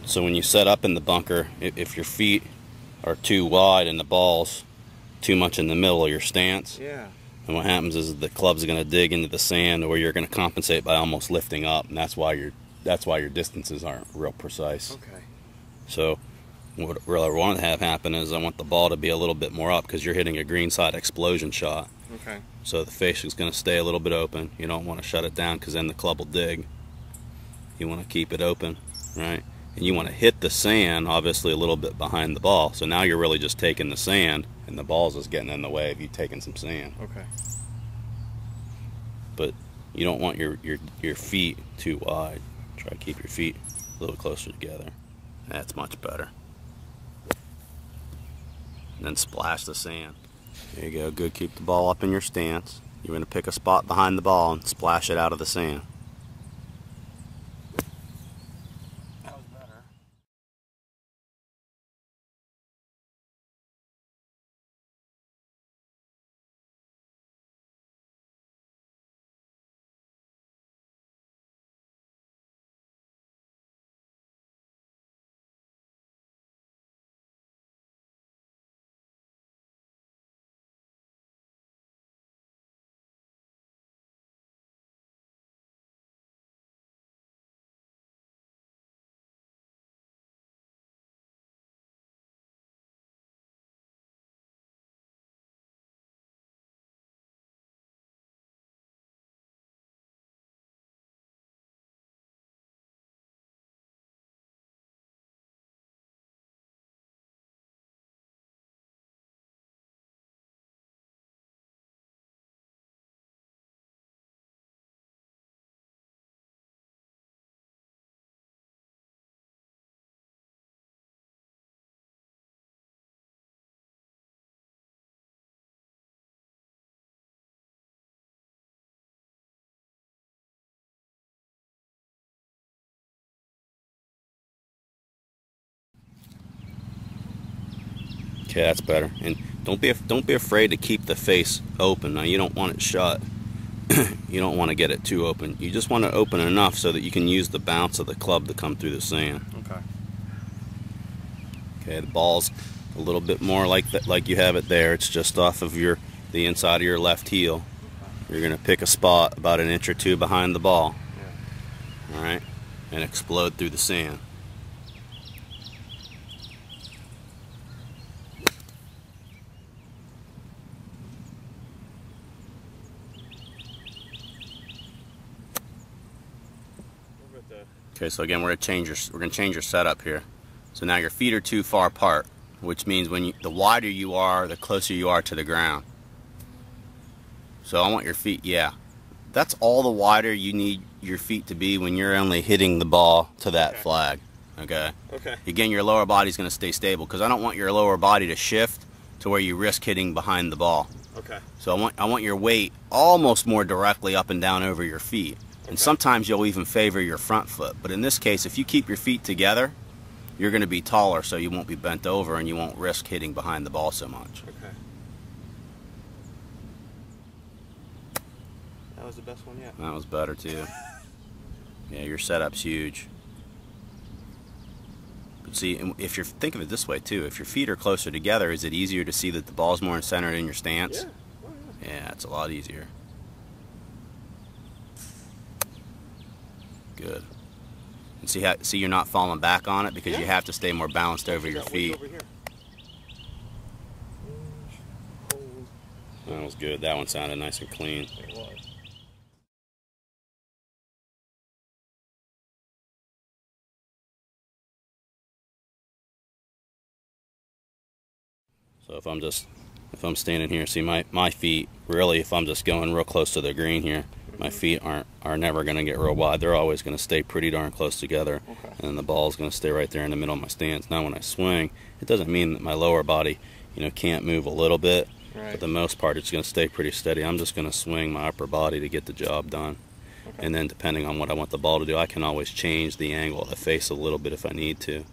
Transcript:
So when you set up in the bunker, if your feet are too wide and the ball's too much in the middle of your stance, yeah, and what happens is the club's going to dig into the sand, or you're going to compensate by almost lifting up, and that's why your distances aren't real precise. okay. So what I want to have happen is I want the ball to be a little bit more up, because you're hitting a greenside explosion shot. Okay. So the face is going to stay a little bit open. You don't want to shut it down, because then the club will dig. You want to keep it open, right? And you want to hit the sand, obviously, a little bit behind the ball. So now you're really just taking the sand, and the ball's just getting in the way of you taking some sand. Okay. But you don't want your feet too wide. Try to keep your feet a little closer together. That's much better. And then splash the sand. There you go. Good. Keep the ball up in your stance. You're going to pick a spot behind the ball and splash it out of the sand. Okay, that's better. And don't be afraid to keep the face open. Now, you don't want it shut. You don't want to get it too open. You just want it open enough so that you can use the bounce of the club to come through the sand. Okay. Okay, the ball's a little bit more like that, like you have it there. It's just off of the inside of your left heel. Okay. You're going to pick a spot about an inch or two behind the ball. Yeah. All right, and explode through the sand. Okay, so again, we're going to change your setup here. So now your feet are too far apart, which means the wider you are, the closer you are to the ground. So I want your feet, yeah. That's all the wider you need your feet to be when you're only hitting the ball to that flag. Okay? Okay. Again, your lower body's going to stay stable, because I don't want your lower body to shift to where you risk hitting behind the ball. Okay. So I want your weight almost more directly up and down over your feet. And sometimes you'll even favor your front foot. But in this case, if you keep your feet together, you're going to be taller, so you won't be bent over and you won't risk hitting behind the ball so much. Okay. That was the best one yet. That was better too. Yeah, your setup's huge. But see, if you think of it this way too, if your feet are closer together, is it easier to see that the ball's more centered in your stance? Yeah. Oh, yeah. Yeah, it's a lot easier. Good. And see you're not falling back on it, because you have to stay more balanced over your feet. That was good. That one sounded nice and clean. It was. So if I'm standing here, see my feet, really, if I'm just going real close to the green here, my feet are never going to get real wide. They're always going to stay pretty darn close together, and the ball's going to stay right there in the middle of my stance. Now when I swing, it doesn't mean that my lower body, you know, can't move a little bit, but for the most part it's going to stay pretty steady. I'm just going to swing my upper body to get the job done. And then depending on what I want the ball to do, I can always change the angle of the face a little bit if I need to.